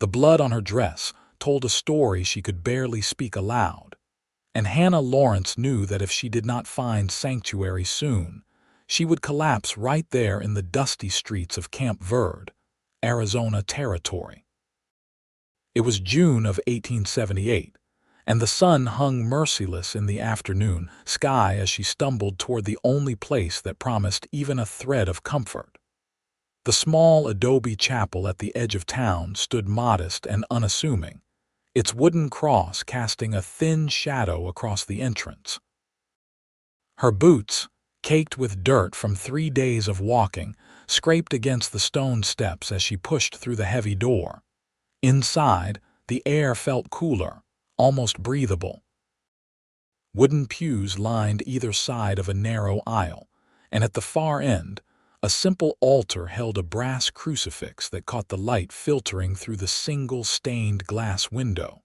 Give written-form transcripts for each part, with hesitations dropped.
The blood on her dress told a story she could barely speak aloud. And Hannah Lawrence knew that if she did not find sanctuary soon, she would collapse right there in the dusty streets of Camp Verde, Arizona territory. It was June of 1878, and the sun hung merciless in the afternoon sky as she stumbled toward the only place that promised even a thread of comfort. The small adobe chapel at the edge of town stood modest and unassuming, its wooden cross casting a thin shadow across the entrance. Her boots, caked with dirt from 3 days of walking, scraped against the stone steps as she pushed through the heavy door. Inside, the air felt cooler, almost breathable. Wooden pews lined either side of a narrow aisle, and at the far end, a simple altar held a brass crucifix that caught the light filtering through the single stained glass window.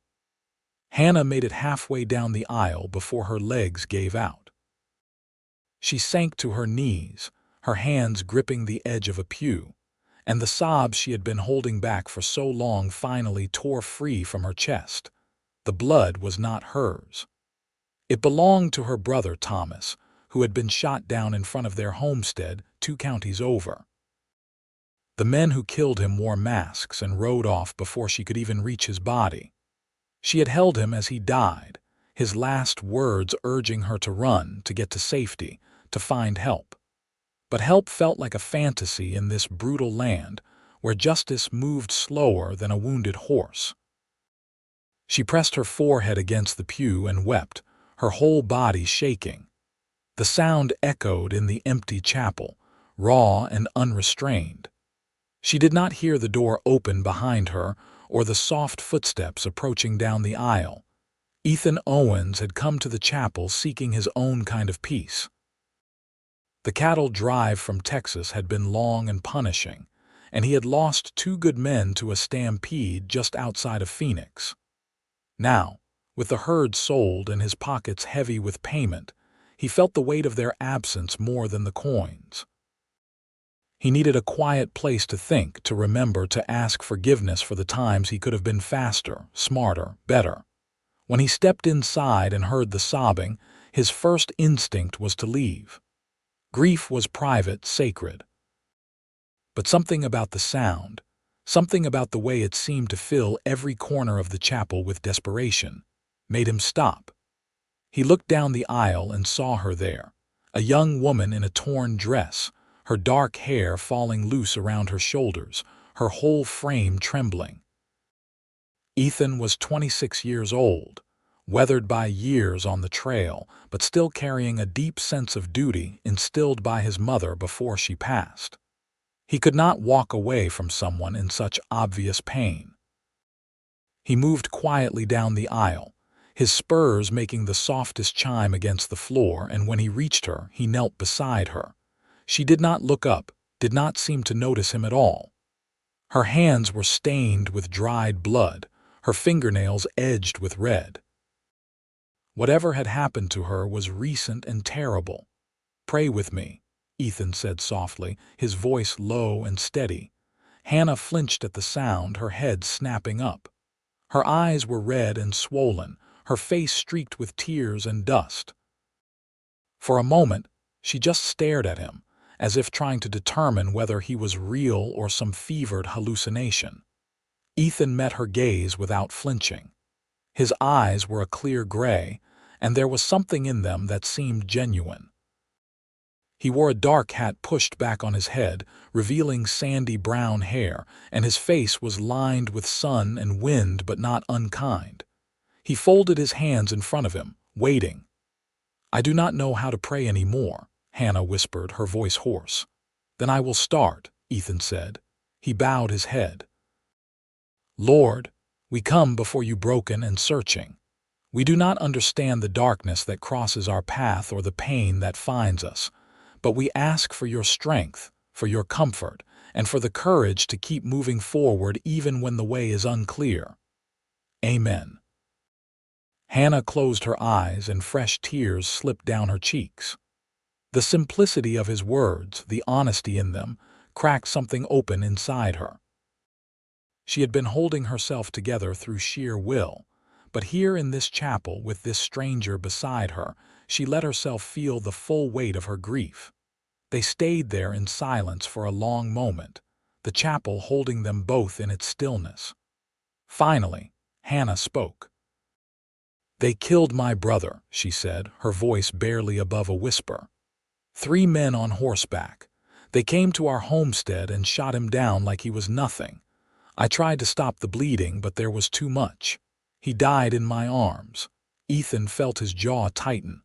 Hannah made it halfway down the aisle before her legs gave out. She sank to her knees, her hands gripping the edge of a pew, and the sobs she had been holding back for so long finally tore free from her chest. The blood was not hers. It belonged to her brother Thomas, who had been shot down in front of their homestead 2 counties over. The men who killed him wore masks and rode off before she could even reach his body. She had held him as he died, his last words urging her to run, to get to safety, to find help. But help felt like a fantasy in this brutal land, where justice moved slower than a wounded horse. She pressed her forehead against the pew and wept, her whole body shaking. The sound echoed in the empty chapel, raw and unrestrained. She did not hear the door open behind her or the soft footsteps approaching down the aisle. Ethan Owens had come to the chapel seeking his own kind of peace. The cattle drive from Texas had been long and punishing, and he had lost 2 good men to a stampede just outside of Phoenix. Now, with the herd sold and his pockets heavy with payment, he felt the weight of their absence more than the coins. He needed a quiet place to think, to remember, to ask forgiveness for the times he could have been faster, smarter, better. When he stepped inside and heard the sobbing, his first instinct was to leave. Grief was private, sacred. But something about the sound, something about the way it seemed to fill every corner of the chapel with desperation, made him stop. He looked down the aisle and saw her there, a young woman in a torn dress, her dark hair falling loose around her shoulders, her whole frame trembling. Ethan was 26 years old, weathered by years on the trail, but still carrying a deep sense of duty instilled by his mother before she passed. He could not walk away from someone in such obvious pain. He moved quietly down the aisle, his spurs making the softest chime against the floor, and when he reached her, he knelt beside her. She did not look up, did not seem to notice him at all. Her hands were stained with dried blood, her fingernails edged with red. Whatever had happened to her was recent and terrible. "Pray with me," Ethan said softly, his voice low and steady. Hannah flinched at the sound, her head snapping up. Her eyes were red and swollen, her face streaked with tears and dust. For a moment, she just stared at him, as if trying to determine whether he was real or some fevered hallucination. Ethan met her gaze without flinching. His eyes were a clear gray, and there was something in them that seemed genuine. He wore a dark hat pushed back on his head, revealing sandy brown hair, and his face was lined with sun and wind but not unkind. He folded his hands in front of him, waiting. "I do not know how to pray anymore," Hannah whispered, her voice hoarse. "Then I will start," Ethan said. He bowed his head. "Lord, we come before you broken and searching. We do not understand the darkness that crosses our path or the pain that finds us, but we ask for your strength, for your comfort, and for the courage to keep moving forward even when the way is unclear. Amen." Hannah closed her eyes and fresh tears slipped down her cheeks. The simplicity of his words, the honesty in them, cracked something open inside her. She had been holding herself together through sheer will, but here in this chapel with this stranger beside her, she let herself feel the full weight of her grief. They stayed there in silence for a long moment, the chapel holding them both in its stillness. Finally, Hannah spoke. "They killed my brother," she said, her voice barely above a whisper. "3 men on horseback. They came to our homestead and shot him down like he was nothing. I tried to stop the bleeding, but there was too much. He died in my arms." Ethan felt his jaw tighten.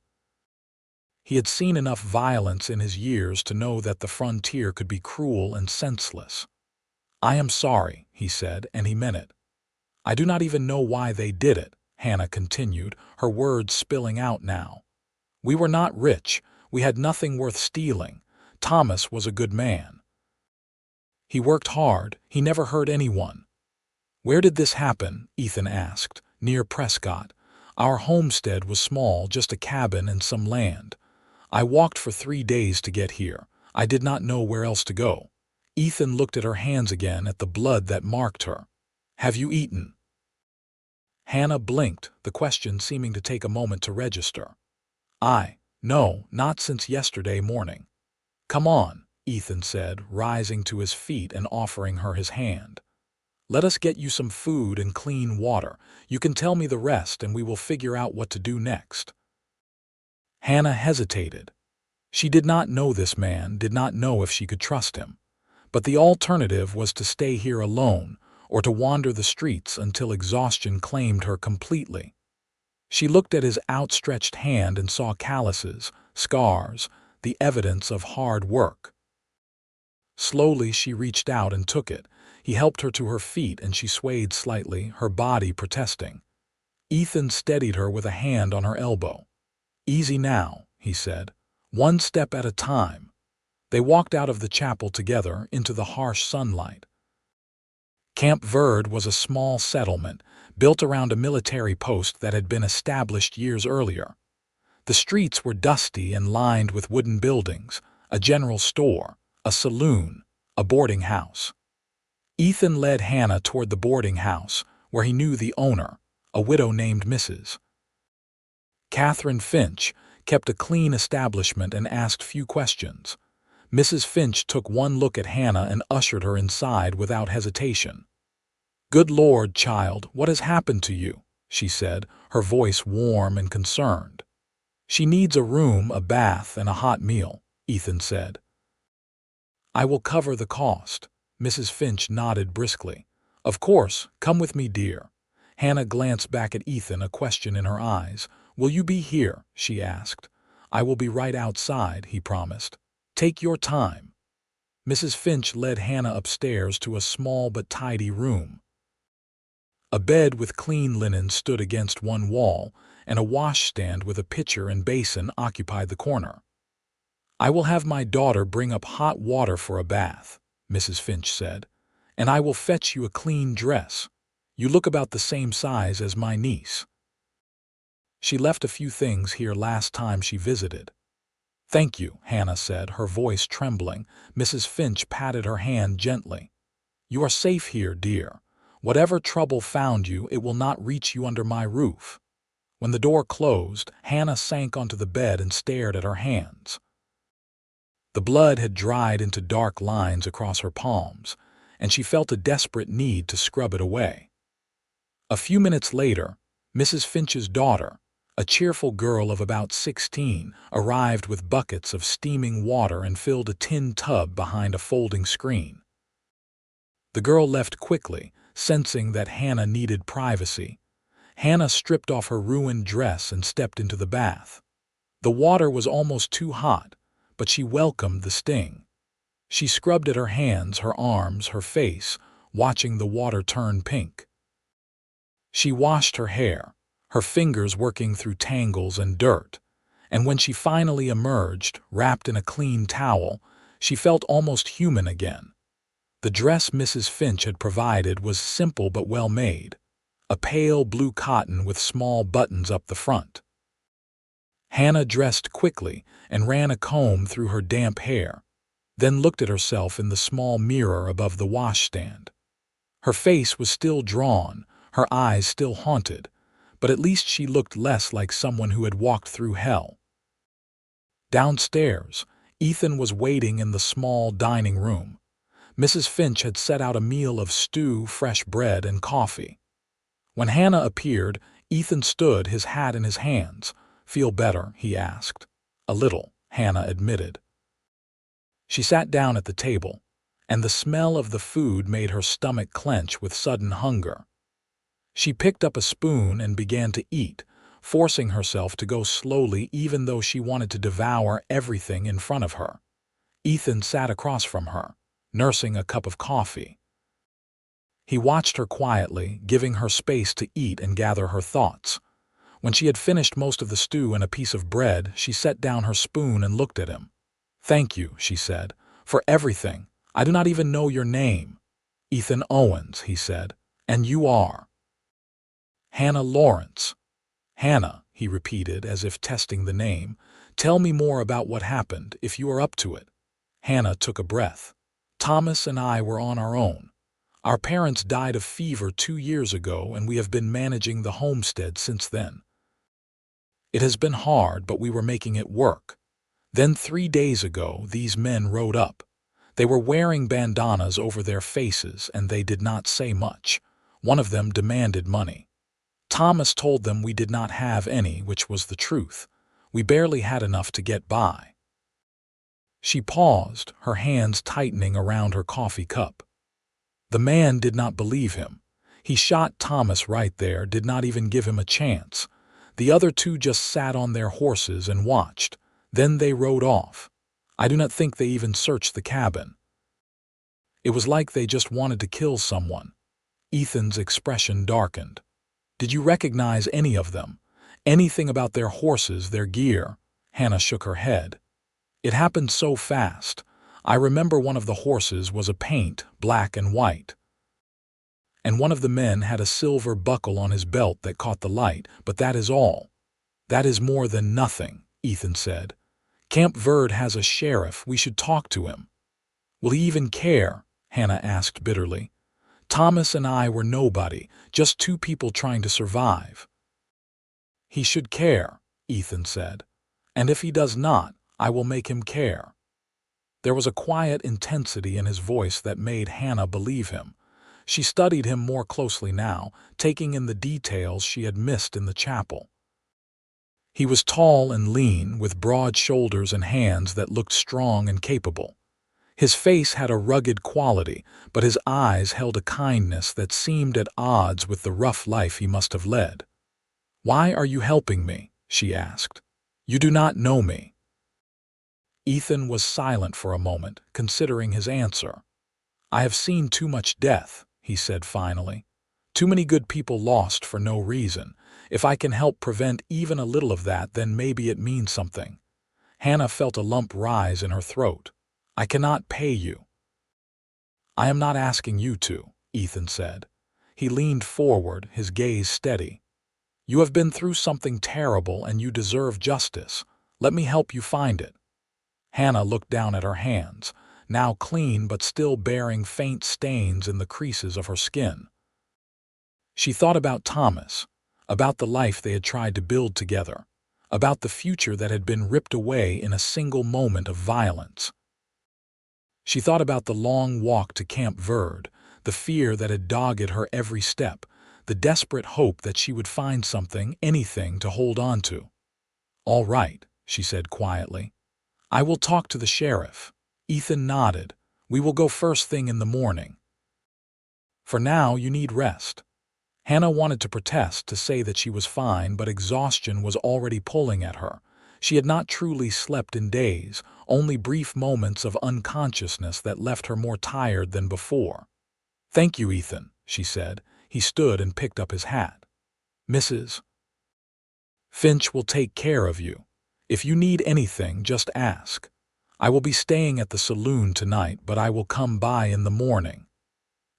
He had seen enough violence in his years to know that the frontier could be cruel and senseless. "I am sorry," he said, and he meant it. "I do not even know why they did it," Hannah continued, her words spilling out now. "We were not rich. We had nothing worth stealing. Thomas was a good man. He worked hard. He never hurt anyone." "Where did this happen?" Ethan asked. "Near Prescott. Our homestead was small, just a cabin and some land. I walked for 3 days to get here. I did not know where else to go." Ethan looked at her hands again, at the blood that marked her. "Have you eaten?" Hannah blinked, the question seeming to take a moment to register. No, not since yesterday morning." "Come on," Ethan said, rising to his feet and offering her his hand. "Let us get you some food and clean water. You can tell me the rest and we will figure out what to do next." Hannah hesitated. She did not know this man, did not know if she could trust him. But the alternative was to stay here alone, or to wander the streets until exhaustion claimed her completely. She looked at his outstretched hand and saw calluses, scars, the evidence of hard work. Slowly she reached out and took it. He helped her to her feet and she swayed slightly, her body protesting. Ethan steadied her with a hand on her elbow. "Easy now," he said. "One step at a time." They walked out of the chapel together into the harsh sunlight. Camp Verde was a small settlement, built around a military post that had been established years earlier. The streets were dusty and lined with wooden buildings, a general store, a saloon, a boarding house. Ethan led Hannah toward the boarding house, where he knew the owner, a widow named Mrs. Catherine Finch, kept a clean establishment and asked few questions. Mrs. Finch took one look at Hannah and ushered her inside without hesitation. "Good Lord, child, what has happened to you?" she said, her voice warm and concerned. "She needs a room, a bath, and a hot meal," Ethan said. "I will cover the cost." Mrs. Finch nodded briskly. "Of course, come with me, dear." Hannah glanced back at Ethan, a question in her eyes. "Will you be here?" she asked. "I will be right outside," he promised. "Take your time." Mrs. Finch led Hannah upstairs to a small but tidy room. A bed with clean linen stood against one wall, and a washstand with a pitcher and basin occupied the corner. "I will have my daughter bring up hot water for a bath," Mrs. Finch said, "and I will fetch you a clean dress. You look about the same size as my niece. She left a few things here last time she visited." "Thank you," Hannah said, her voice trembling. Mrs. Finch patted her hand gently. "You are safe here, dear. Whatever trouble found you, it will not reach you under my roof." When the door closed, Hannah sank onto the bed and stared at her hands. The blood had dried into dark lines across her palms, and she felt a desperate need to scrub it away. A few minutes later, Mrs. Finch's daughter, a cheerful girl of about 16, arrived with buckets of steaming water and filled a tin tub behind a folding screen. The girl left quickly, sensing that Hannah needed privacy. Hannah stripped off her ruined dress and stepped into the bath. The water was almost too hot, but she welcomed the sting. She scrubbed at her hands, her arms, her face, watching the water turn pink. She washed her hair, her fingers working through tangles and dirt, and when she finally emerged, wrapped in a clean towel, she felt almost human again. The dress Mrs. Finch had provided was simple but well made, a pale blue cotton with small buttons up the front. Hannah dressed quickly and ran a comb through her damp hair, then looked at herself in the small mirror above the washstand. Her face was still drawn, her eyes still haunted, but at least she looked less like someone who had walked through hell. Downstairs, Ethan was waiting in the small dining room. Mrs. Finch had set out a meal of stew, fresh bread, and coffee. When Hannah appeared, Ethan stood, his hat in his hands. "Feel better?" he asked. "A little," Hannah admitted. She sat down at the table, and the smell of the food made her stomach clench with sudden hunger. She picked up a spoon and began to eat, forcing herself to go slowly even though she wanted to devour everything in front of her. Ethan sat across from her, nursing a cup of coffee. He watched her quietly, giving her space to eat and gather her thoughts. When she had finished most of the stew and a piece of bread, she set down her spoon and looked at him. "Thank you," she said, "for everything. I do not even know your name." "Ethan Owens," he said. "And you are?" "Hannah Lawrence." "Hannah," he repeated as if testing the name. "Tell me more about what happened, if you are up to it." Hannah took a breath. "Thomas and I were on our own. Our parents died of fever 2 years ago, and we have been managing the homestead since then. It has been hard, but we were making it work. Then 3 days ago, these men rode up. They were wearing bandanas over their faces, and they did not say much. One of them demanded money. Thomas told them we did not have any, which was the truth. We barely had enough to get by." She paused, her hands tightening around her coffee cup. The man did not believe him. He shot Thomas right there, did not even give him a chance. The other two just sat on their horses and watched. Then they rode off. I do not think they even searched the cabin. It was like they just wanted to kill someone. Ethan's expression darkened. "Did you recognize any of them? Anything about their horses, their gear?" Hannah shook her head. "It happened so fast. I remember one of the horses was a paint, black and white. And one of the men had a silver buckle on his belt that caught the light, but that is all." "That is more than nothing," Ethan said. "Camp Verde has a sheriff. We should talk to him." "Will he even care?" Hannah asked bitterly. "Thomas and I were nobody, just 2 people trying to survive." "He should care," Ethan said. "And if he does not, I will make him care." There was a quiet intensity in his voice that made Hannah believe him. She studied him more closely now, taking in the details she had missed in the chapel. He was tall and lean, with broad shoulders and hands that looked strong and capable. His face had a rugged quality, but his eyes held a kindness that seemed at odds with the rough life he must have led. "Why are you helping me?" she asked. "You do not know me." Ethan was silent for a moment, considering his answer. "I have seen too much death," he said finally. "Too many good people lost for no reason. If I can help prevent even a little of that, then maybe it means something." Hannah felt a lump rise in her throat. "I cannot pay you." "I am not asking you to," Ethan said. He leaned forward, his gaze steady. "You have been through something terrible and you deserve justice. Let me help you find it." Hannah looked down at her hands, now clean but still bearing faint stains in the creases of her skin. She thought about Thomas, about the life they had tried to build together, about the future that had been ripped away in a single moment of violence. She thought about the long walk to Camp Verde, the fear that had dogged her every step, the desperate hope that she would find something, anything to hold on to. "All right," she said quietly. "I will talk to the sheriff." Ethan nodded. "We will go first thing in the morning. For now, you need rest." Hannah wanted to protest, to say that she was fine, but exhaustion was already pulling at her. She had not truly slept in days, only brief moments of unconsciousness that left her more tired than before. "Thank you, Ethan," she said. He stood and picked up his hat. "Mrs. Finch will take care of you. If you need anything, just ask. I will be staying at the saloon tonight, but I will come by in the morning."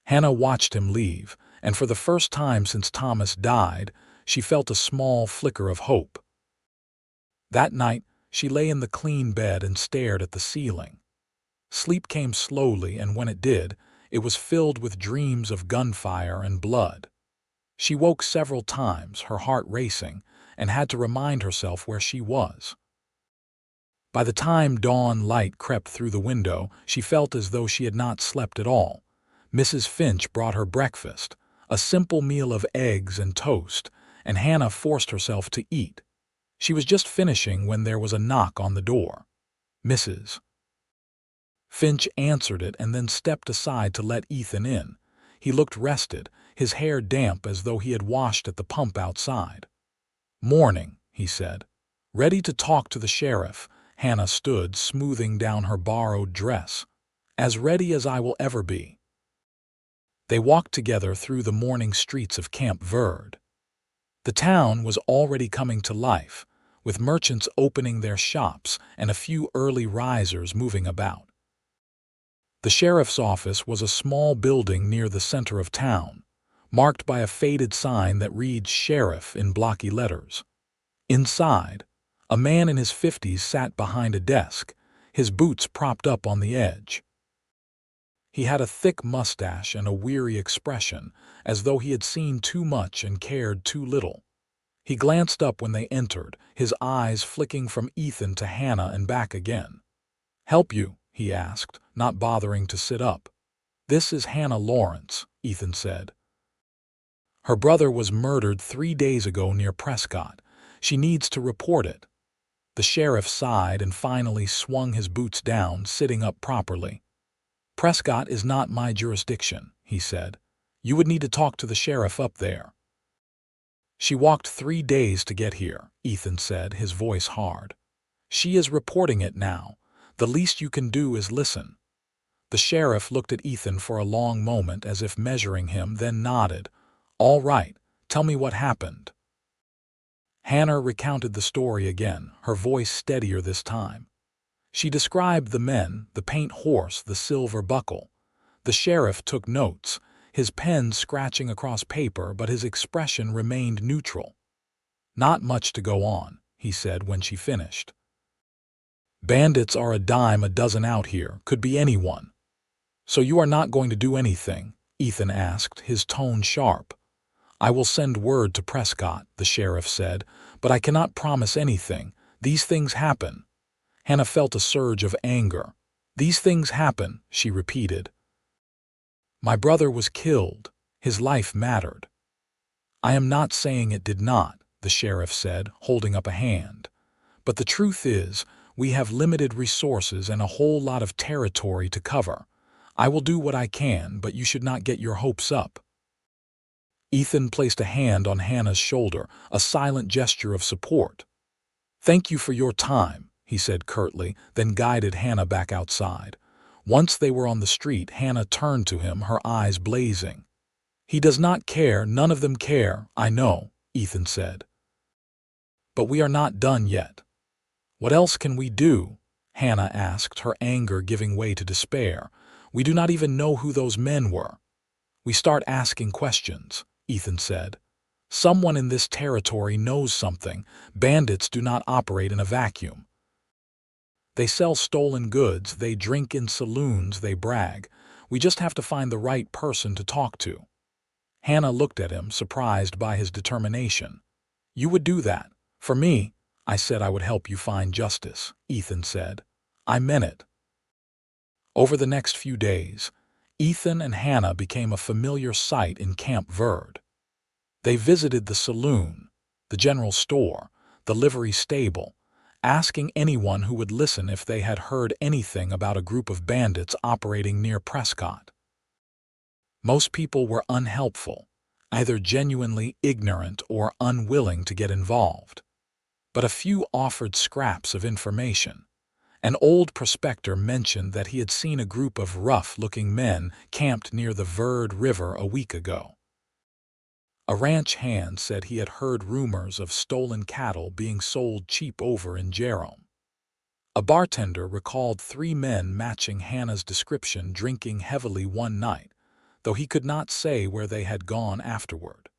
Hannah watched him leave, and for the first time since Thomas died, she felt a small flicker of hope. That night, she lay in the clean bed and stared at the ceiling. Sleep came slowly, and when it did, It was filled with dreams of gunfire and blood. She woke several times, her heart racing, and had to remind herself where she was. By the time dawn light crept through the window, she felt as though she had not slept at all. Mrs. Finch brought her breakfast, a simple meal of eggs and toast, and Hannah forced herself to eat. She was just finishing when there was a knock on the door. Mrs. Finch answered it and then stepped aside to let Ethan in. He looked rested, his hair damp as though he had washed at the pump outside. "Morning," he said. "Ready to talk to the sheriff." Hannah stood, smoothing down her borrowed dress. "As ready as I will ever be." They walked together through the morning streets of Camp Verde. The town was already coming to life, with merchants opening their shops and a few early risers moving about. The sheriff's office was a small building near the center of town, marked by a faded sign that reads "Sheriff" in blocky letters. Inside, a man in his 50s sat behind a desk, his boots propped up on the edge. He had a thick mustache and a weary expression, as though he had seen too much and cared too little. He glanced up when they entered, his eyes flicking from Ethan to Hannah and back again. "Help you?" he asked, not bothering to sit up. "This is Hannah Lawrence," Ethan said. "Her brother was murdered 3 days ago near Prescott. She needs to report it." The sheriff sighed and finally swung his boots down, sitting up properly. "Prescott is not my jurisdiction," he said. "You would need to talk to the sheriff up there." "She walked 3 days to get here," Ethan said, his voice hard. "She is reporting it now. The least you can do is listen." The sheriff looked at Ethan for a long moment as if measuring him, then nodded. "All right, tell me what happened." Hannah recounted the story again, her voice steadier this time. She described the men, the paint horse, the silver buckle. The sheriff took notes, his pen scratching across paper, but his expression remained neutral. "Not much to go on," he said when she finished. "Bandits are a dime a dozen out here, could be anyone." "So you are not going to do anything?" Ethan asked, his tone sharp. "I will send word to Prescott," the sheriff said, "but I cannot promise anything. These things happen." Hannah felt a surge of anger. "These things happen," she repeated. "My brother was killed. His life mattered." "I am not saying it did not," the sheriff said, holding up a hand. "But the truth is, we have limited resources and a whole lot of territory to cover. I will do what I can, but you should not get your hopes up." Ethan placed a hand on Hannah's shoulder, a silent gesture of support. "Thank you for your time," he said curtly, then guided Hannah back outside. Once they were on the street, Hannah turned to him, her eyes blazing. "He does not care, none of them care, I know," Ethan said. "But we are not done yet." "What else can we do?" Hannah asked, her anger giving way to despair. "We do not even know who those men were." "We start asking questions," Ethan said. "Someone in this territory knows something. Bandits do not operate in a vacuum. They sell stolen goods, they drink in saloons, they brag. We just have to find the right person to talk to." Hannah looked at him, surprised by his determination. "You would do that? For me?" "I said I would help you find justice," Ethan said. "I meant it." Over the next few days, Ethan and Hannah became a familiar sight in Camp Verde. They visited the saloon, the general store, the livery stable, asking anyone who would listen if they had heard anything about a group of bandits operating near Prescott. Most people were unhelpful, either genuinely ignorant or unwilling to get involved. But a few offered scraps of information. An old prospector mentioned that he had seen a group of rough-looking men camped near the Verde River a week ago. A ranch hand said he had heard rumors of stolen cattle being sold cheap over in Jerome. A bartender recalled 3 men matching Hannah's description drinking heavily one night, though he could not say where they had gone afterward.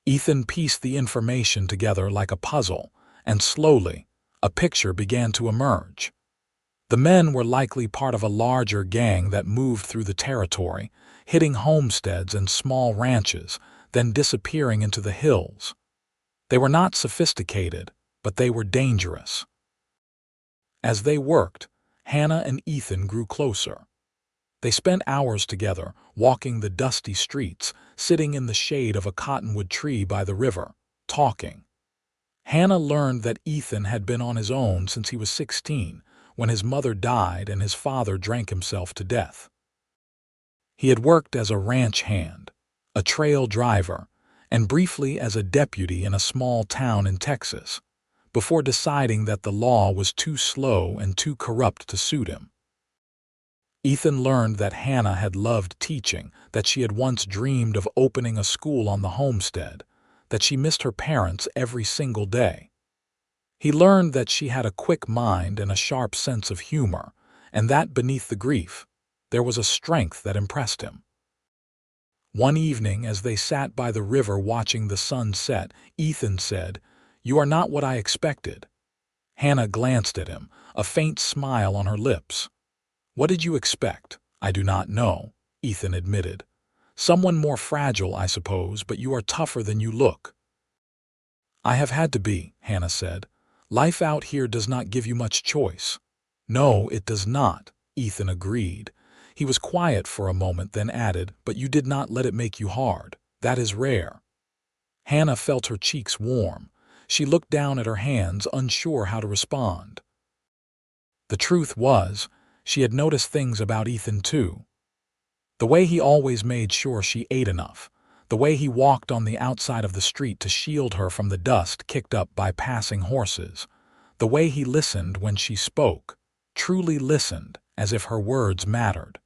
Ethan pieced the information together like a puzzle, and slowly, a picture began to emerge. The men were likely part of a larger gang that moved through the territory, hitting homesteads and small ranches, then disappearing into the hills. They were not sophisticated, but they were dangerous. As they worked, Hannah and Ethan grew closer. They spent hours together, walking the dusty streets, sitting in the shade of a cottonwood tree by the river, talking. Hannah learned that Ethan had been on his own since he was 16, when his mother died and his father drank himself to death. He had worked as a ranch hand, a trail driver, and briefly as a deputy in a small town in Texas, before deciding that the law was too slow and too corrupt to suit him. Ethan learned that Hannah had loved teaching, that she had once dreamed of opening a school on the homestead, that she missed her parents every single day. He learned that she had a quick mind and a sharp sense of humor, and that beneath the grief, there was a strength that impressed him. One evening, as they sat by the river watching the sun set, Ethan said, "You are not what I expected." Hannah glanced at him, a faint smile on her lips. "What did you expect?" "I do not know," Ethan admitted. "Someone more fragile, I suppose, but you are tougher than you look." "I have had to be," Hannah said. "Life out here does not give you much choice." "No, it does not," Ethan agreed. He was quiet for a moment, then added, "But you did not let it make you hard. That is rare." Hannah felt her cheeks warm. She looked down at her hands, unsure how to respond. The truth was, she had noticed things about Ethan too. The way he always made sure she ate enough, the way he walked on the outside of the street to shield her from the dust kicked up by passing horses, the way he listened when she spoke, truly listened, as if her words mattered.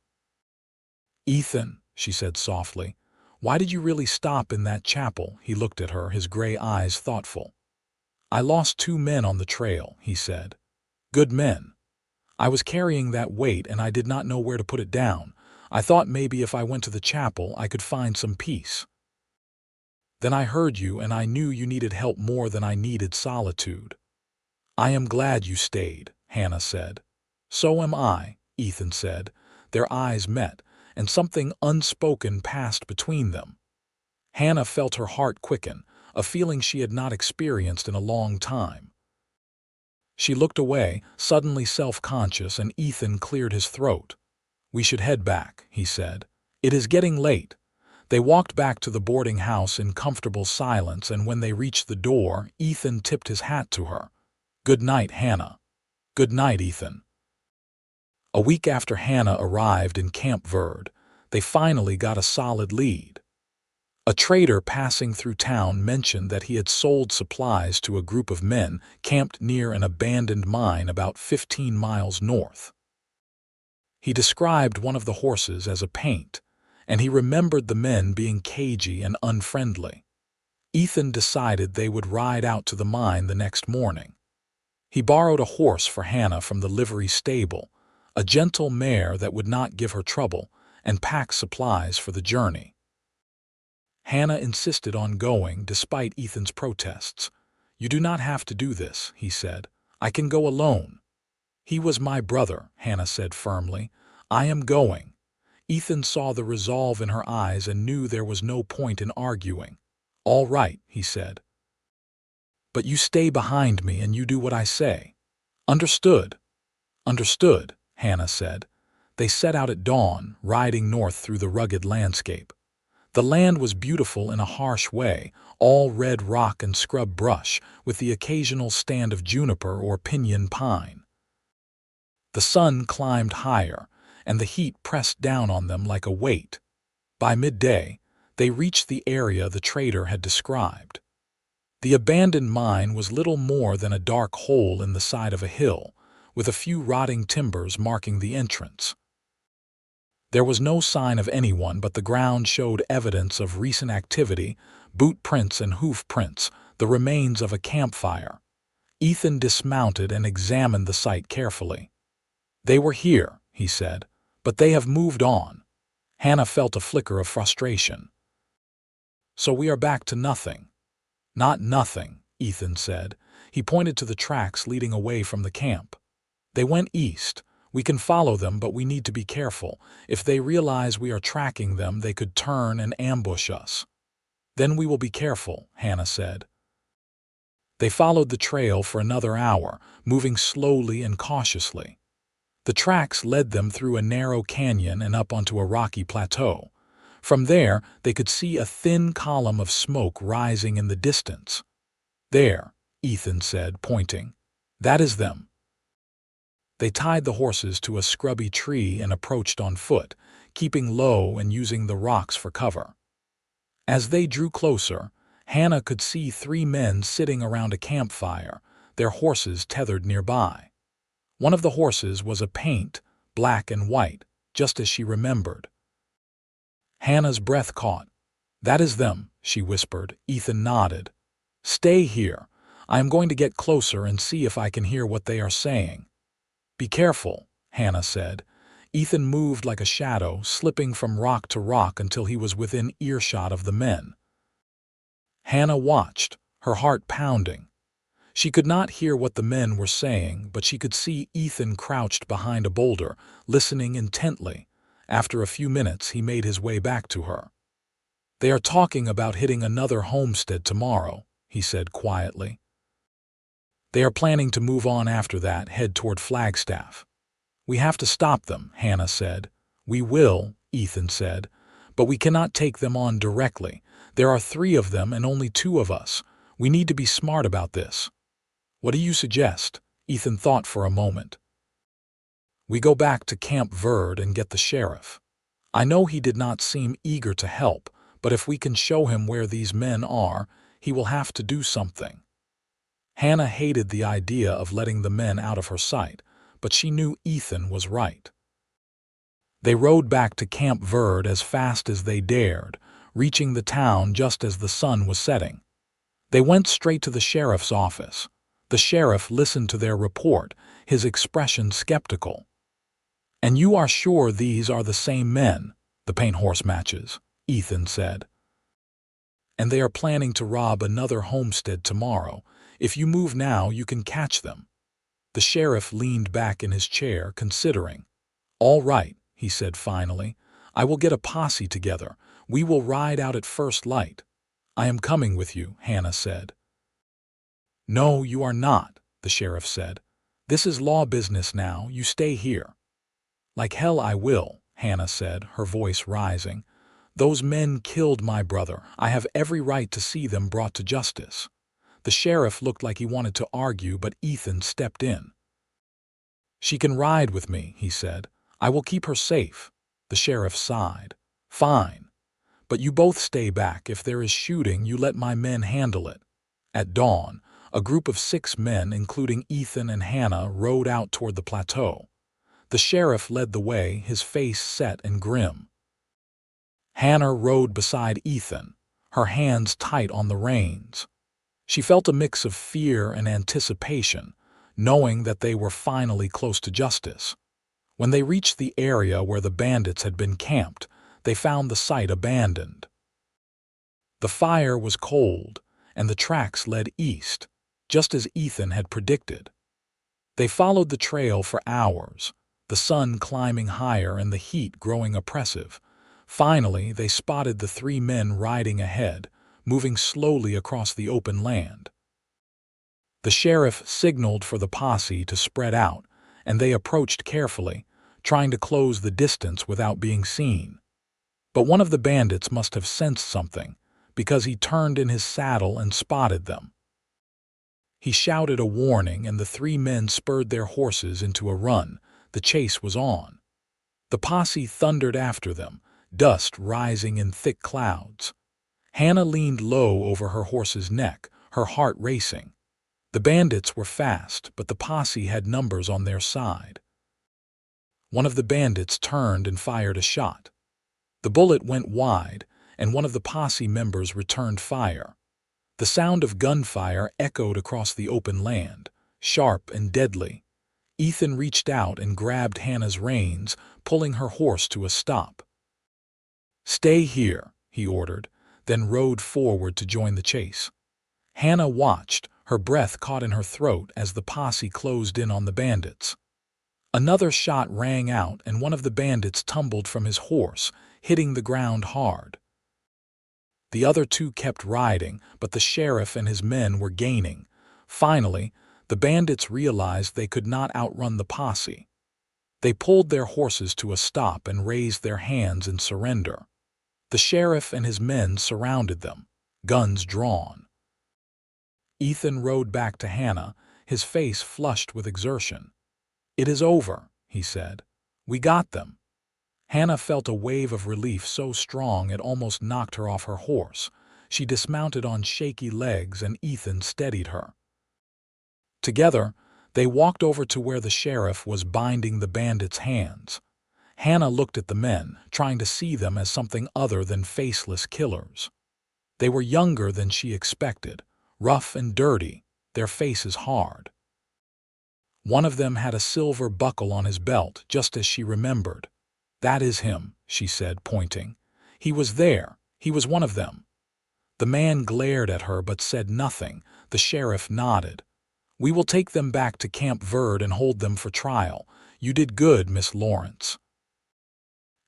"Ethan," she said softly, "why did you really stop in that chapel?" He looked at her, his gray eyes thoughtful. "I lost 2 men on the trail," he said. "Good men. I was carrying that weight and I did not know where to put it down. I thought maybe if I went to the chapel I could find some peace. Then I heard you and I knew you needed help more than I needed solitude." "I am glad you stayed," Hannah said. "So am I," Ethan said. Their eyes met, and something unspoken passed between them. Hannah felt her heart quicken, a feeling she had not experienced in a long time. She looked away, suddenly self-conscious, and Ethan cleared his throat. "We should head back," he said. "It is getting late." They walked back to the boarding house in comfortable silence, and when they reached the door, Ethan tipped his hat to her. "Good night, Hannah." "Good night, Ethan." A week after Hannah arrived in Camp Verde, they finally got a solid lead. A trader passing through town mentioned that he had sold supplies to a group of men camped near an abandoned mine about 15 miles north. He described one of the horses as a paint, and he remembered the men being cagey and unfriendly. Ethan decided they would ride out to the mine the next morning. He borrowed a horse for Hannah from the livery stable, a gentle mare that would not give her trouble, and packed supplies for the journey. Hannah insisted on going despite Ethan's protests. "You do not have to do this," he said. "I can go alone." "He was my brother," Hannah said firmly. "I am going." Ethan saw the resolve in her eyes and knew there was no point in arguing. "All right," he said. "But you stay behind me and you do what I say." "Understood." "Understood," Hannah said. They set out at dawn, riding north through the rugged landscape. The land was beautiful in a harsh way, all red rock and scrub brush, with the occasional stand of juniper or pinyon pine. The sun climbed higher, and the heat pressed down on them like a weight. By midday, they reached the area the trader had described. The abandoned mine was little more than a dark hole in the side of a hill, with a few rotting timbers marking the entrance. There was no sign of anyone, but the ground showed evidence of recent activity, boot prints and hoof prints, the remains of a campfire. Ethan dismounted and examined the site carefully. "They were here," he said, "but they have moved on." Hannah felt a flicker of frustration. "So we are back to nothing." "Not nothing," Ethan said. He pointed to the tracks leading away from the camp. "They went east, We can follow them, but we need to be careful. If they realize we are tracking them, they could turn and ambush us. Then we will be careful, Hannah said. They followed the trail for another hour, moving slowly and cautiously. The tracks led them through a narrow canyon and up onto a rocky plateau. From there, they could see a thin column of smoke rising in the distance. There, Ethan said, pointing. That is them. They tied the horses to a scrubby tree and approached on foot, keeping low and using the rocks for cover. As they drew closer, Hannah could see 3 men sitting around a campfire, their horses tethered nearby. One of the horses was a paint, black and white, just as she remembered. Hannah's breath caught. That is them, she whispered. Ethan nodded. Stay here. I am going to get closer and see if I can hear what they are saying. Be careful, Hannah said. Ethan moved like a shadow, slipping from rock to rock until he was within earshot of the men. Hannah watched, her heart pounding. She could not hear what the men were saying, but she could see Ethan crouched behind a boulder, listening intently. After a few minutes, he made his way back to her. They are talking about hitting another homestead tomorrow, he said quietly. They are planning to move on after that, head toward Flagstaff. We have to stop them, Hannah said. We will, Ethan said, but we cannot take them on directly. There are 3 of them and only 2 of us. We need to be smart about this. What do you suggest? Ethan thought for a moment. We go back to Camp Verde and get the sheriff. I know he did not seem eager to help, but if we can show him where these men are, he will have to do something. Hannah hated the idea of letting the men out of her sight, but she knew Ethan was right. They rode back to Camp Verde as fast as they dared, reaching the town just as the sun was setting. They went straight to the sheriff's office. The sheriff listened to their report, his expression skeptical. And you are sure these are the same men, the paint horse matches, Ethan said. And they are planning to rob another homestead tomorrow. If you move now, you can catch them. The sheriff leaned back in his chair, considering. All right, he said finally. I will get a posse together. We will ride out at first light. I am coming with you, Hannah said. No, you are not, the sheriff said. This is law business now. You stay here. Like hell I will, Hannah said, her voice rising. Those men killed my brother. I have every right to see them brought to justice. The sheriff looked like he wanted to argue, but Ethan stepped in. She can ride with me, he said. I will keep her safe. The sheriff sighed. Fine. But you both stay back. If there is shooting, you let my men handle it. At dawn, a group of 6 men, including Ethan and Hannah, rode out toward the plateau. The sheriff led the way, his face set and grim. Hannah rode beside Ethan, her hands tight on the reins. She felt a mix of fear and anticipation, knowing that they were finally close to justice. When they reached the area where the bandits had been camped, they found the site abandoned. The fire was cold, and the tracks led east, just as Ethan had predicted. They followed the trail for hours, the sun climbing higher and the heat growing oppressive. Finally, they spotted the 3 men riding ahead, moving slowly across the open land. The sheriff signaled for the posse to spread out, and they approached carefully, trying to close the distance without being seen. But one of the bandits must have sensed something, because he turned in his saddle and spotted them. He shouted a warning, and the 3 men spurred their horses into a run. The chase was on. The posse thundered after them, dust rising in thick clouds. Hannah leaned low over her horse's neck, her heart racing. The bandits were fast, but the posse had numbers on their side. One of the bandits turned and fired a shot. The bullet went wide, and one of the posse members returned fire. The sound of gunfire echoed across the open land, sharp and deadly. Ethan reached out and grabbed Hannah's reins, pulling her horse to a stop. "Stay here," he ordered, then rode forward to join the chase. Hannah watched, her breath caught in her throat as the posse closed in on the bandits. Another shot rang out and one of the bandits tumbled from his horse, hitting the ground hard. The other two kept riding, but the sheriff and his men were gaining. Finally, the bandits realized they could not outrun the posse. They pulled their horses to a stop and raised their hands in surrender. The sheriff and his men surrounded them, guns drawn. Ethan rode back to Hannah, his face flushed with exertion. "It is over," he said. "We got them." Hannah felt a wave of relief so strong it almost knocked her off her horse. She dismounted on shaky legs and Ethan steadied her. Together, they walked over to where the sheriff was binding the bandits' hands. Hannah looked at the men, trying to see them as something other than faceless killers. They were younger than she expected, rough and dirty, their faces hard. One of them had a silver buckle on his belt, just as she remembered. "That is him," she said, pointing. "He was there. He was one of them." The man glared at her but said nothing. The sheriff nodded. "We will take them back to Camp Verde and hold them for trial. You did good, Miss Lawrence."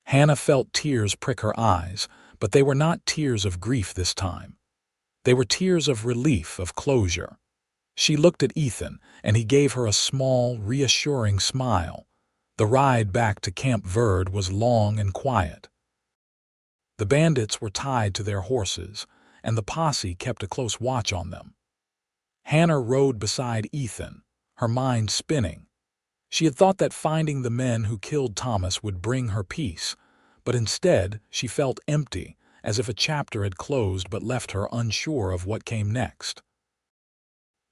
Hannah felt tears prick her eyes, but they were not tears of grief this time. They were tears of relief, of closure. She looked at Ethan, and he gave her a small, reassuring smile. The ride back to Camp Verde was long and quiet. The bandits were tied to their horses, and the posse kept a close watch on them. Hannah rode beside Ethan, her mind spinning. She had thought that finding the men who killed Thomas would bring her peace, but instead she felt empty, as if a chapter had closed but left her unsure of what came next.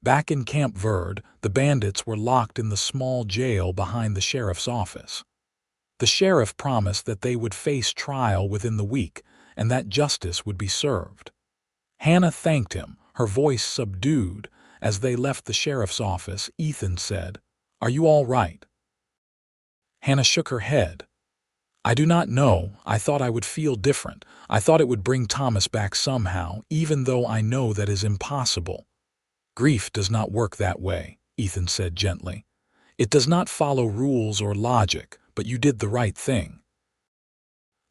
Back in Camp Verde, the bandits were locked in the small jail behind the sheriff's office. The sheriff promised that they would face trial within the week and that justice would be served. Hannah thanked him, her voice subdued. As they left the sheriff's office, Ethan said, "Are you all right?" Hannah shook her head. "I do not know. I thought I would feel different. I thought it would bring Thomas back somehow, even though I know that is impossible." "Grief does not work that way," Ethan said gently. "It does not follow rules or logic, but you did the right thing.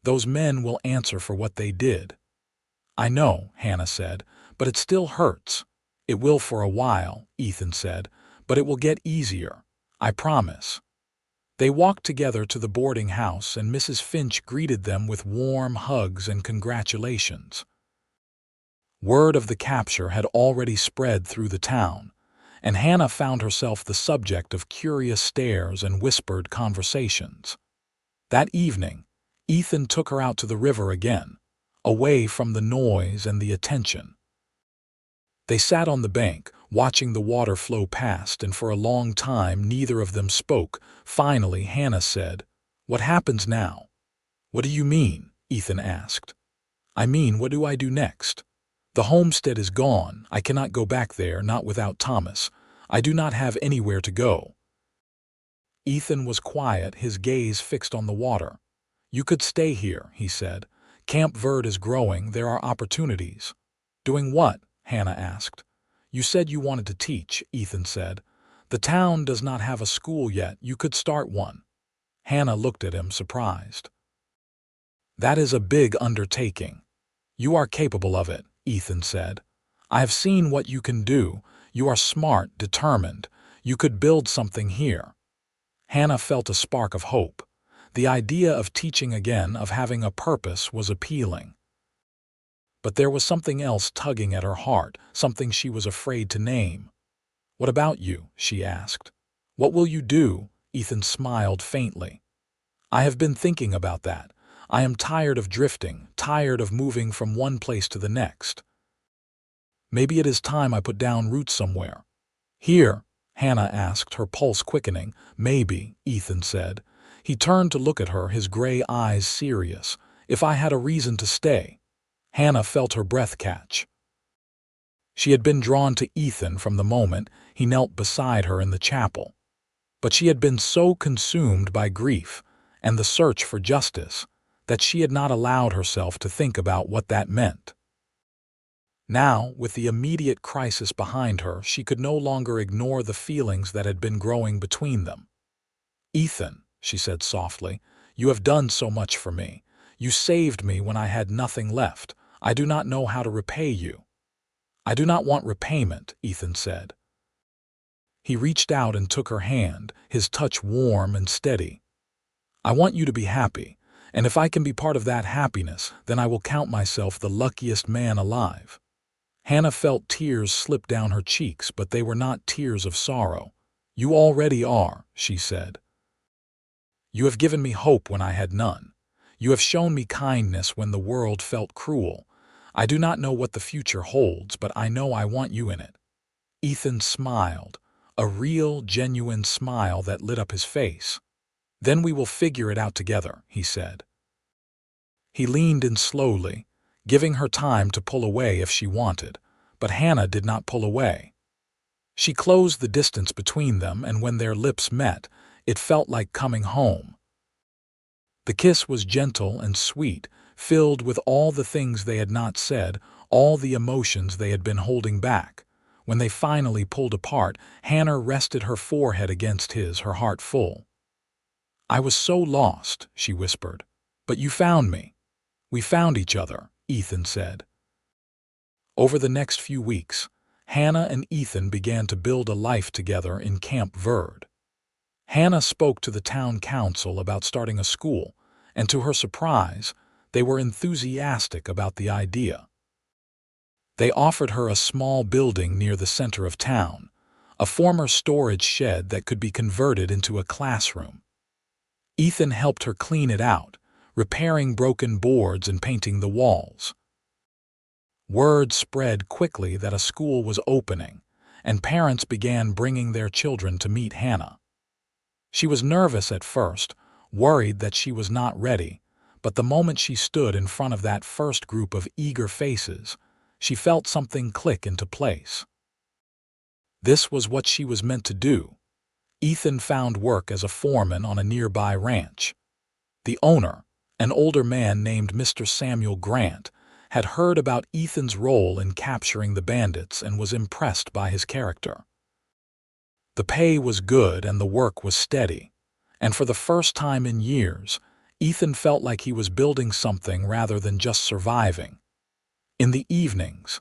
Those men will answer for what they did." "I know," Hannah said, "but it still hurts." "It will for a while," Ethan said, "but it will get easier. I promise." They walked together to the boarding house, and Mrs. Finch greeted them with warm hugs and congratulations. Word of the capture had already spread through the town, and Hannah found herself the subject of curious stares and whispered conversations. That evening, Ethan took her out to the river again, away from the noise and the attention. They sat on the bank, watching the water flow past, and for a long time neither of them spoke. Finally, Hannah said, "What happens now?" "What do you mean?" Ethan asked. "I mean, what do I do next? The homestead is gone. I cannot go back there, not without Thomas. I do not have anywhere to go." Ethan was quiet, his gaze fixed on the water. "You could stay here," he said. "Camp Verde is growing. There are opportunities." "Doing what?" Hannah asked. "You said you wanted to teach," Ethan said. "The town does not have a school yet. You could start one." Hannah looked at him, surprised. "That is a big undertaking." "You are capable of it," Ethan said. "I have seen what you can do. You are smart, determined. You could build something here." Hannah felt a spark of hope. The idea of teaching again, of having a purpose, was appealing. But there was something else tugging at her heart, something she was afraid to name. "What about you?" she asked. "What will you do?" Ethan smiled faintly. "I have been thinking about that. I am tired of drifting, tired of moving from one place to the next. Maybe it is time I put down roots somewhere." "Here?" Hannah asked, her pulse quickening. "Maybe," Ethan said. He turned to look at her, his gray eyes serious. "If I had a reason to stay." Hannah felt her breath catch. She had been drawn to Ethan from the moment he knelt beside her in the chapel. But she had been so consumed by grief and the search for justice that she had not allowed herself to think about what that meant. Now, with the immediate crisis behind her, she could no longer ignore the feelings that had been growing between them. "Ethan," she said softly, "you have done so much for me. You saved me when I had nothing left. I do not know how to repay you." "I do not want repayment," Ethan said. He reached out and took her hand, his touch warm and steady. "I want you to be happy, and if I can be part of that happiness, then I will count myself the luckiest man alive." Hannah felt tears slip down her cheeks, but they were not tears of sorrow. "You already are," she said. "You have given me hope when I had none. You have shown me kindness when the world felt cruel. I do not know what the future holds, but I know I want you in it." Ethan smiled, a real, genuine smile that lit up his face. "Then we will figure it out together," he said. He leaned in slowly, giving her time to pull away if she wanted, but Hannah did not pull away. She closed the distance between them, and when their lips met, it felt like coming home. The kiss was gentle and sweet, filled with all the things they had not said, all the emotions they had been holding back. When they finally pulled apart, Hannah rested her forehead against his, her heart full. "I was so lost," she whispered, "but you found me." "We found each other," Ethan said. Over the next few weeks, Hannah and Ethan began to build a life together in Camp Verde. Hannah spoke to the town council about starting a school, and to her surprise, they were enthusiastic about the idea. They offered her a small building near the center of town, a former storage shed that could be converted into a classroom. Ethan helped her clean it out, repairing broken boards and painting the walls. Word spread quickly that a school was opening, and parents began bringing their children to meet Hannah. She was nervous at first, worried that she was not ready, but the moment she stood in front of that first group of eager faces, she felt something click into place. This was what she was meant to do. Ethan found work as a foreman on a nearby ranch. The owner, an older man named Mr. Samuel Grant, had heard about Ethan's role in capturing the bandits and was impressed by his character. The pay was good and the work was steady, and for the first time in years, Ethan felt like he was building something rather than just surviving. In the evenings,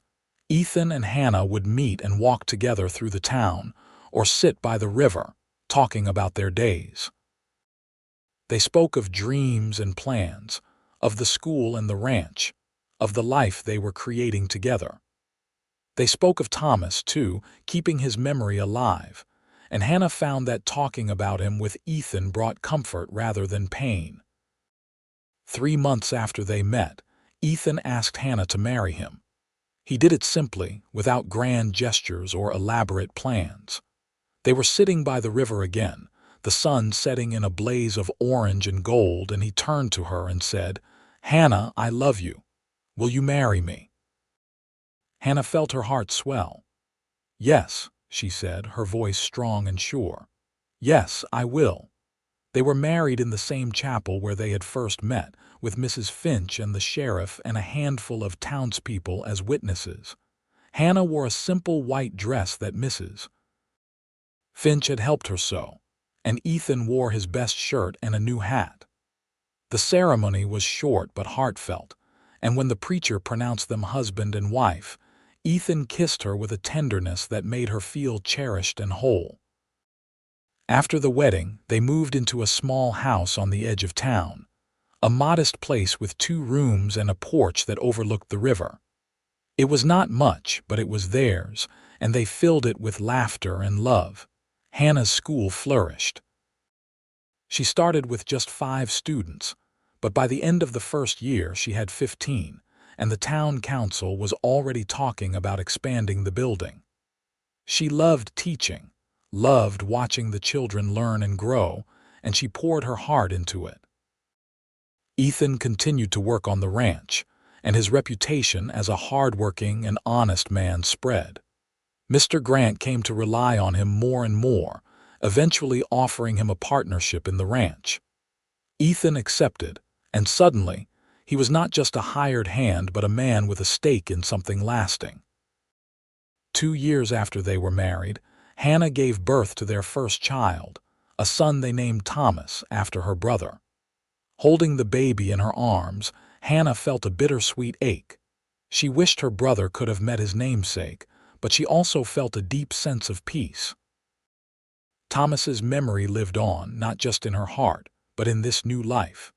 Ethan and Hannah would meet and walk together through the town or sit by the river, talking about their days. They spoke of dreams and plans, of the school and the ranch, of the life they were creating together. They spoke of Thomas, too, keeping his memory alive, and Hannah found that talking about him with Ethan brought comfort rather than pain. 3 months after they met, Ethan asked Hannah to marry him. He did it simply, without grand gestures or elaborate plans. They were sitting by the river again, the sun setting in a blaze of orange and gold, and he turned to her and said, "Hannah, I love you. Will you marry me?" Hannah felt her heart swell. "Yes," she said, her voice strong and sure. "Yes, I will." They were married in the same chapel where they had first met, with Mrs. Finch and the sheriff and a handful of townspeople as witnesses. Hannah wore a simple white dress that Mrs. Finch had helped her sew, and Ethan wore his best shirt and a new hat. The ceremony was short but heartfelt, and when the preacher pronounced them husband and wife, Ethan kissed her with a tenderness that made her feel cherished and whole. After the wedding, they moved into a small house on the edge of town, a modest place with 2 rooms and a porch that overlooked the river. It was not much, but it was theirs, and they filled it with laughter and love. Hannah's school flourished. She started with just 5 students, but by the end of the first year she had 15, and the town council was already talking about expanding the building. She loved teaching, loved watching the children learn and grow, and she poured her heart into it. Ethan continued to work on the ranch, and his reputation as a hard-working and honest man spread. Mr. Grant came to rely on him more and more, eventually offering him a partnership in the ranch. Ethan accepted, and suddenly, he was not just a hired hand but a man with a stake in something lasting. 2 years after they were married, Hannah gave birth to their first child, a son they named Thomas after her brother. Holding the baby in her arms, Hannah felt a bittersweet ache. She wished her brother could have met his namesake, but she also felt a deep sense of peace. Thomas's memory lived on, not just in her heart, but in this new life.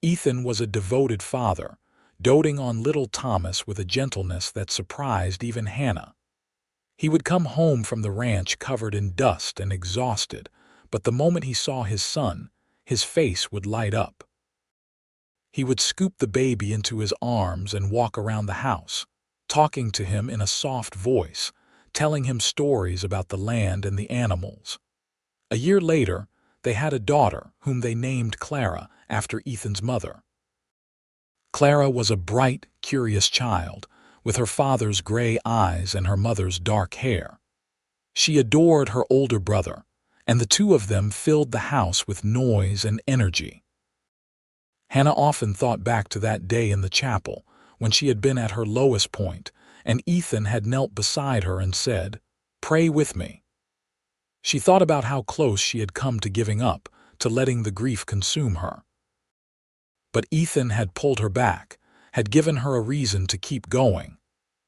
Ethan was a devoted father, doting on little Thomas with a gentleness that surprised even Hannah. He would come home from the ranch covered in dust and exhausted, but the moment he saw his son, his face would light up. He would scoop the baby into his arms and walk around the house, talking to him in a soft voice, telling him stories about the land and the animals. A year later, they had a daughter whom they named Clara after Ethan's mother. Clara was a bright, curious child, with her father's gray eyes and her mother's dark hair. She adored her older brother, and the two of them filled the house with noise and energy. Hannah often thought back to that day in the chapel, when she had been at her lowest point, and Ethan had knelt beside her and said, "Pray with me." She thought about how close she had come to giving up, to letting the grief consume her. But Ethan had pulled her back, had given her a reason to keep going.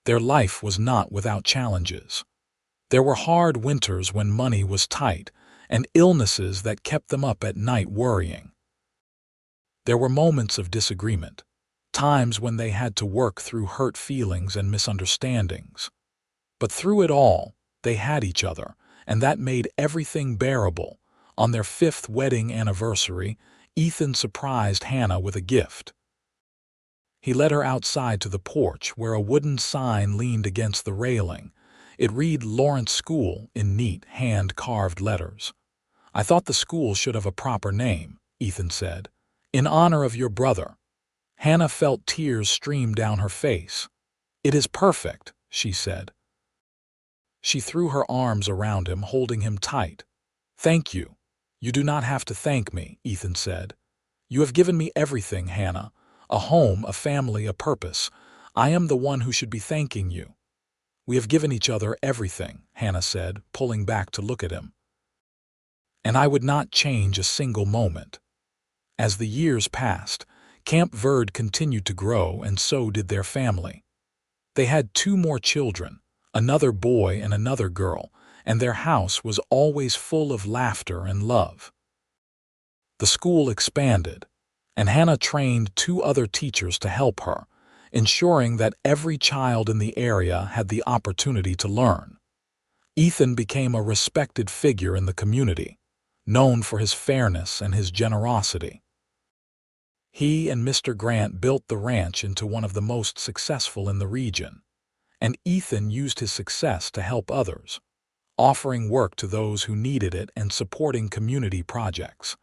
Their life was not without challenges. There were hard winters when money was tight, and illnesses that kept them up at night worrying. There were moments of disagreement, times when they had to work through hurt feelings and misunderstandings. But through it all, they had each other, and that made everything bearable. On their 5th wedding anniversary, Ethan surprised Hannah with a gift. He led her outside to the porch where a wooden sign leaned against the railing. It read Lawrence School in neat, hand-carved letters. "I thought the school should have a proper name," Ethan said. "In honor of your brother." Hannah felt tears stream down her face. "It is perfect," she said. She threw her arms around him, holding him tight. "Thank you." "You do not have to thank me," Ethan said. "You have given me everything, Hannah. A home, a family, a purpose. I am the one who should be thanking you." "We have given each other everything," Hannah said, pulling back to look at him. "And I would not change a single moment." As the years passed, Camp Verde continued to grow, and so did their family. They had 2 more children, another boy and another girl, and their house was always full of laughter and love. The school expanded, and Hannah trained 2 other teachers to help her, ensuring that every child in the area had the opportunity to learn. Ethan became a respected figure in the community, known for his fairness and his generosity. He and Mr. Grant built the ranch into one of the most successful in the region, and Ethan used his success to help others, offering work to those who needed it and supporting community projects.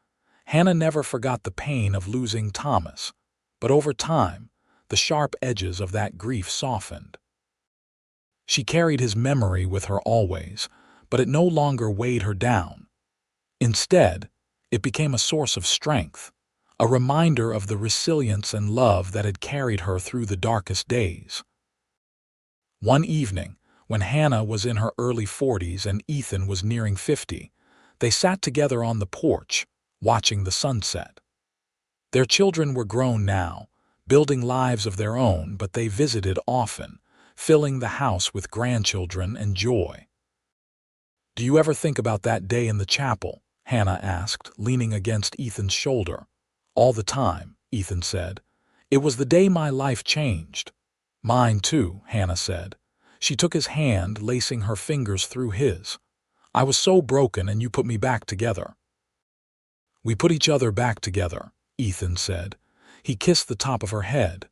Hannah never forgot the pain of losing Thomas, but over time, the sharp edges of that grief softened. She carried his memory with her always, but it no longer weighed her down. Instead, it became a source of strength, a reminder of the resilience and love that had carried her through the darkest days. One evening, when Hannah was in her early 40s and Ethan was nearing 50, they sat together on the porch, watching the sunset. Their children were grown now, building lives of their own, but they visited often, filling the house with grandchildren and joy. "Do you ever think about that day in the chapel?" Hannah asked, leaning against Ethan's shoulder. "All the time," Ethan said. "It was the day my life changed." "Mine too," Hannah said. She took his hand, lacing her fingers through his. "I was so broken, and you put me back together." "We put each other back together," Ethan said. He kissed the top of her head.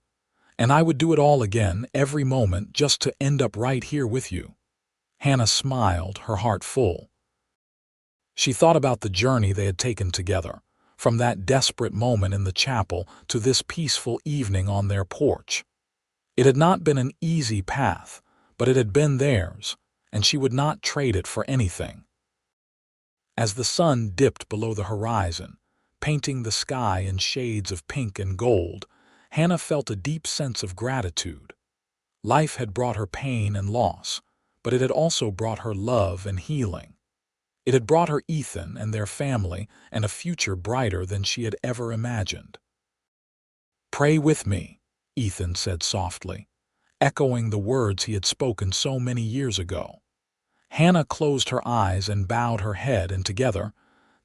"And I would do it all again, every moment, just to end up right here with you." Hannah smiled, her heart full. She thought about the journey they had taken together, from that desperate moment in the chapel to this peaceful evening on their porch. It had not been an easy path, but it had been theirs, and she would not trade it for anything. As the sun dipped below the horizon, painting the sky in shades of pink and gold, Hannah felt a deep sense of gratitude. Life had brought her pain and loss, but it had also brought her love and healing. It had brought her Ethan and their family and a future brighter than she had ever imagined. "Pray with me," Ethan said softly, echoing the words he had spoken so many years ago. Hannah closed her eyes and bowed her head, and together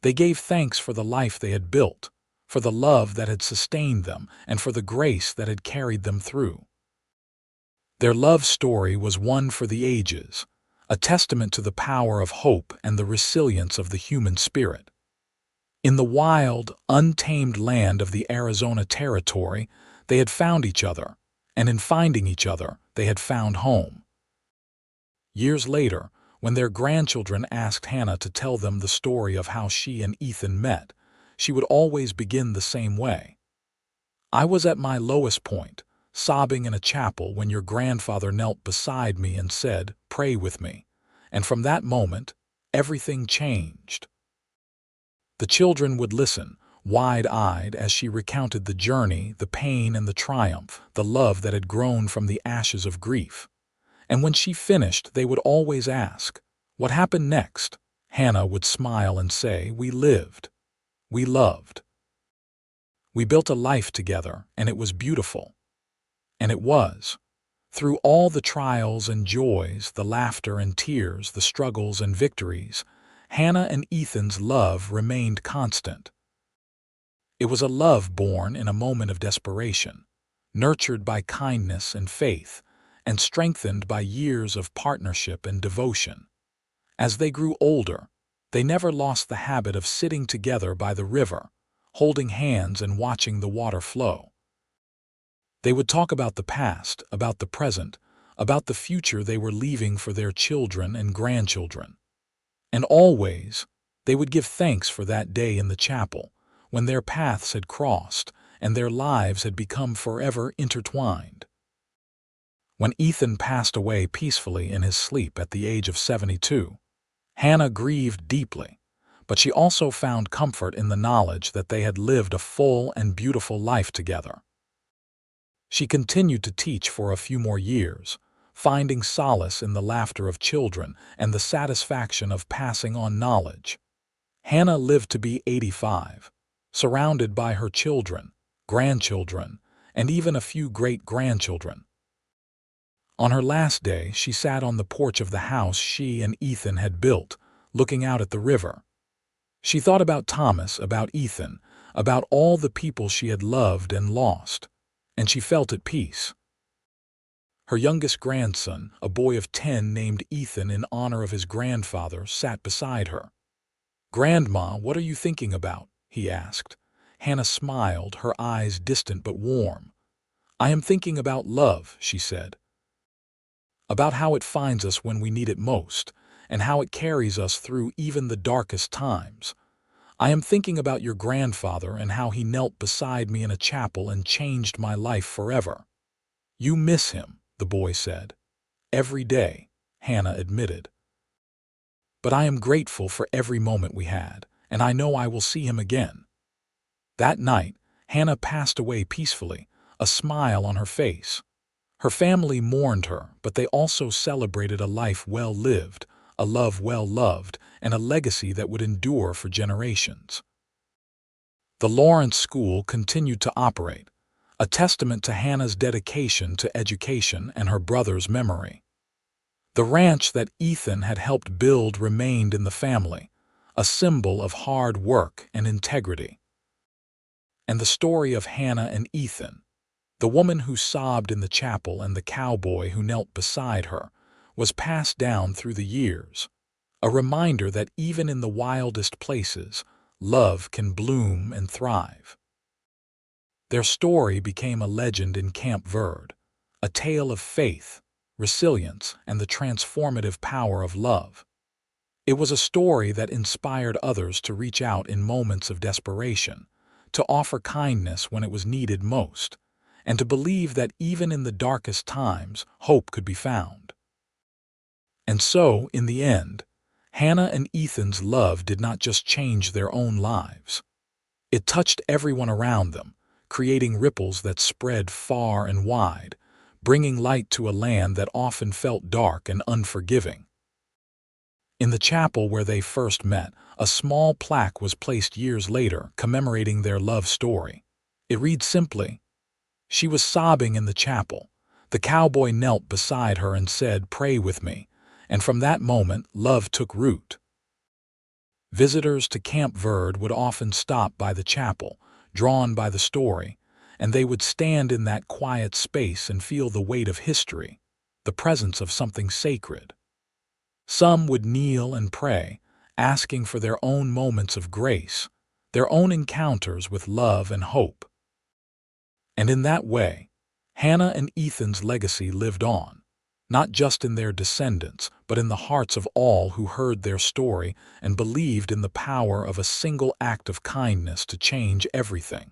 they gave thanks for the life they had built, for the love that had sustained them, and for the grace that had carried them through. Their love story was one for the ages, a testament to the power of hope and the resilience of the human spirit. In the wild, untamed land of the Arizona Territory, they had found each other, and in finding each other, they had found home. Years later, when their grandchildren asked Hannah to tell them the story of how she and Ethan met, she would always begin the same way. "I was at my lowest point, sobbing in a chapel when your grandfather knelt beside me and said, 'Pray with me.' And from that moment, everything changed." The children would listen, wide-eyed, as she recounted the journey, the pain and the triumph, the love that had grown from the ashes of grief. And when she finished, they would always ask, "What happened next?" Hannah would smile and say, "We lived. We loved. We built a life together, and it was beautiful." And it was. Through all the trials and joys, the laughter and tears, the struggles and victories, Hannah and Ethan's love remained constant. It was a love born in a moment of desperation, nurtured by kindness and faith, and strengthened by years of partnership and devotion. As they grew older, they never lost the habit of sitting together by the river, holding hands and watching the water flow. They would talk about the past, about the present, about the future they were leaving for their children and grandchildren. And always, they would give thanks for that day in the chapel, when their paths had crossed and their lives had become forever intertwined. When Ethan passed away peacefully in his sleep at the age of 72, Hannah grieved deeply, but she also found comfort in the knowledge that they had lived a full and beautiful life together. She continued to teach for a few more years, finding solace in the laughter of children and the satisfaction of passing on knowledge. Hannah lived to be 85, surrounded by her children, grandchildren, and even a few great-grandchildren. On her last day, she sat on the porch of the house she and Ethan had built, looking out at the river. She thought about Thomas, about Ethan, about all the people she had loved and lost, and she felt at peace. Her youngest grandson, a boy of 10 named Ethan in honor of his grandfather, sat beside her. "Grandma, what are you thinking about?" he asked. Hannah smiled, her eyes distant but warm. "I am thinking about love," she said. "About how it finds us when we need it most, and how it carries us through even the darkest times. I am thinking about your grandfather and how he knelt beside me in a chapel and changed my life forever." "You miss him," the boy said. "Every day," Hannah admitted. "But I am grateful for every moment we had, and I know I will see him again." That night, Hannah passed away peacefully, a smile on her face. Her family mourned her, but they also celebrated a life well lived, a love well loved, and a legacy that would endure for generations. The Lawrence School continued to operate, a testament to Hannah's dedication to education and her brother's memory. The ranch that Ethan had helped build remained in the family, a symbol of hard work and integrity. And the story of Hannah and Ethan, the woman who sobbed in the chapel and the cowboy who knelt beside her, was passed down through the years, a reminder that even in the wildest places, love can bloom and thrive. Their story became a legend in Camp Verde, a tale of faith, resilience, and the transformative power of love. It was a story that inspired others to reach out in moments of desperation, to offer kindness when it was needed most, and to believe that even in the darkest times, hope could be found. And so, in the end, Hannah and Ethan's love did not just change their own lives. It touched everyone around them, creating ripples that spread far and wide, bringing light to a land that often felt dark and unforgiving. In the chapel where they first met, a small plaque was placed years later commemorating their love story. It reads simply, "She was sobbing in the chapel. The cowboy knelt beside her and said, 'Pray with me.' And from that moment, love took root." Visitors to Camp Verde would often stop by the chapel, drawn by the story, and they would stand in that quiet space and feel the weight of history, the presence of something sacred. Some would kneel and pray, asking for their own moments of grace, their own encounters with love and hope. And in that way, Hannah and Ethan's legacy lived on, not just in their descendants, but in the hearts of all who heard their story and believed in the power of a single act of kindness to change everything.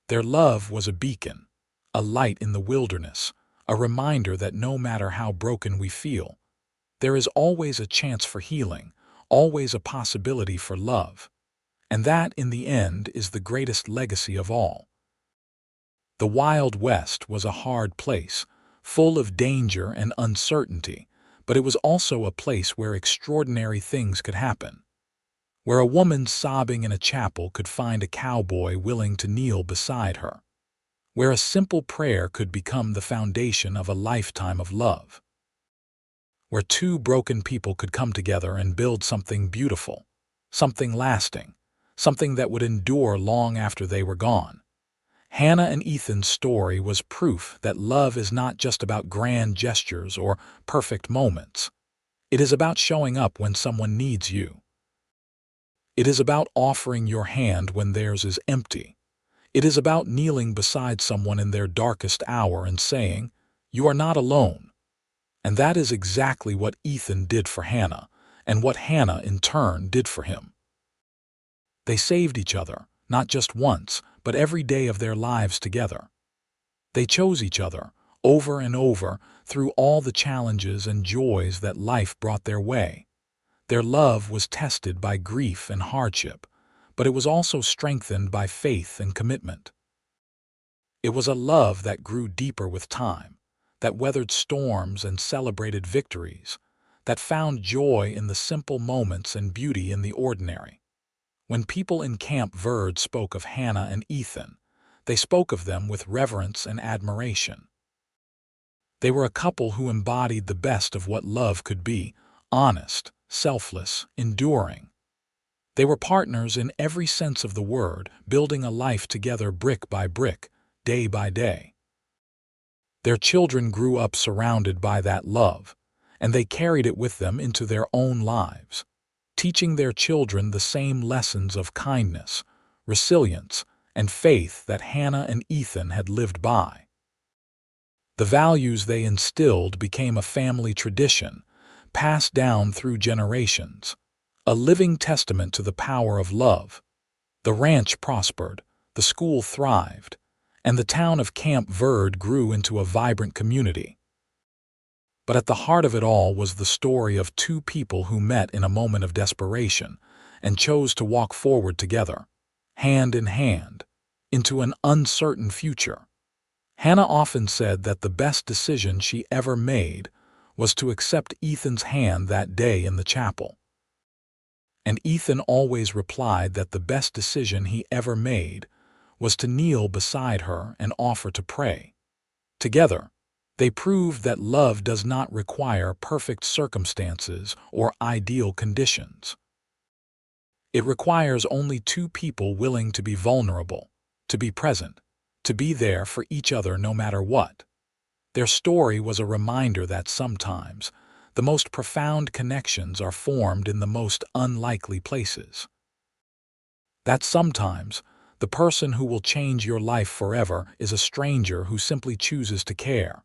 Their love was a beacon, a light in the wilderness, a reminder that no matter how broken we feel, there is always a chance for healing, always a possibility for love. And that, in the end, is the greatest legacy of all. The Wild West was a hard place, full of danger and uncertainty, but it was also a place where extraordinary things could happen, where a woman sobbing in a chapel could find a cowboy willing to kneel beside her, where a simple prayer could become the foundation of a lifetime of love, where two broken people could come together and build something beautiful, something lasting, something that would endure long after they were gone. Hannah and Ethan's story was proof that love is not just about grand gestures or perfect moments. It is about showing up when someone needs you. It is about offering your hand when theirs is empty. It is about kneeling beside someone in their darkest hour and saying, "You are not alone." And that is exactly what Ethan did for Hannah, and what Hannah in turn did for him. They saved each other, not just once, but every day of their lives together. They chose each other, over and over, through all the challenges and joys that life brought their way. Their love was tested by grief and hardship, but it was also strengthened by faith and commitment. It was a love that grew deeper with time, that weathered storms and celebrated victories, that found joy in the simple moments and beauty in the ordinary. When people in Camp Verde spoke of Hannah and Ethan, they spoke of them with reverence and admiration. They were a couple who embodied the best of what love could be: honest, selfless, enduring. They were partners in every sense of the word, building a life together brick by brick, day by day. Their children grew up surrounded by that love, and they carried it with them into their own lives, teaching their children the same lessons of kindness, resilience, and faith that Hannah and Ethan had lived by. The values they instilled became a family tradition, passed down through generations, a living testament to the power of love. The ranch prospered, the school thrived, and the town of Camp Verde grew into a vibrant community. But at the heart of it all was the story of two people who met in a moment of desperation and chose to walk forward together, hand in hand, into an uncertain future. Hannah often said that the best decision she ever made was to accept Ethan's hand that day in the chapel. And Ethan always replied that the best decision he ever made was to kneel beside her and offer to pray. Together, they proved that love does not require perfect circumstances or ideal conditions. It requires only two people willing to be vulnerable, to be present, to be there for each other no matter what. Their story was a reminder that sometimes the most profound connections are formed in the most unlikely places. That sometimes the person who will change your life forever is a stranger who simply chooses to care.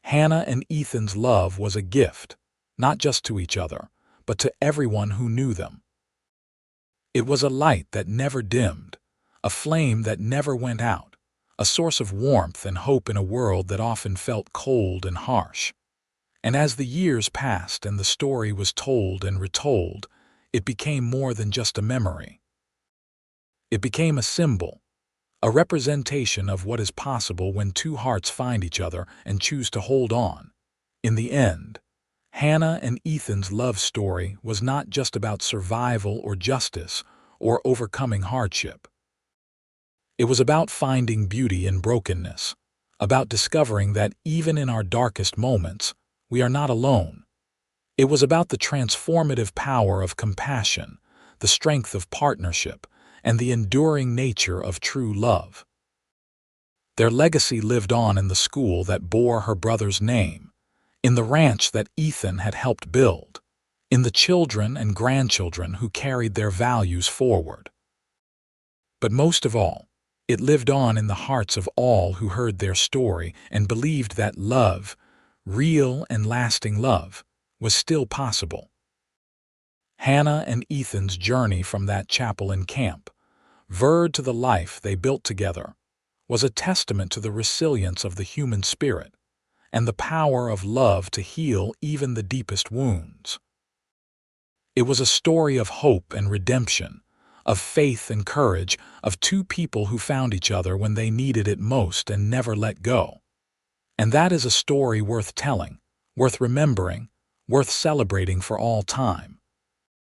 Hannah and Ethan's love was a gift, not just to each other, but to everyone who knew them. It was a light that never dimmed, a flame that never went out, a source of warmth and hope in a world that often felt cold and harsh. And as the years passed and the story was told and retold, it became more than just a memory. It became a symbol, a representation of what is possible when two hearts find each other and choose to hold on. In the end, Hannah and Ethan's love story was not just about survival or justice or overcoming hardship. It was about finding beauty in brokenness, about discovering that even in our darkest moments, we are not alone. It was about the transformative power of compassion, the strength of partnership, and the enduring nature of true love. Their legacy lived on in the school that bore her brother's name, in the ranch that Ethan had helped build, in the children and grandchildren who carried their values forward. But most of all, it lived on in the hearts of all who heard their story and believed that love, real and lasting love, was still possible. Hannah and Ethan's journey from that chapel in camp, verd to the life they built together, was a testament to the resilience of the human spirit and the power of love to heal even the deepest wounds. It was a story of hope and redemption, of faith and courage, of two people who found each other when they needed it most and never let go. And that is a story worth telling, worth remembering, worth celebrating for all time.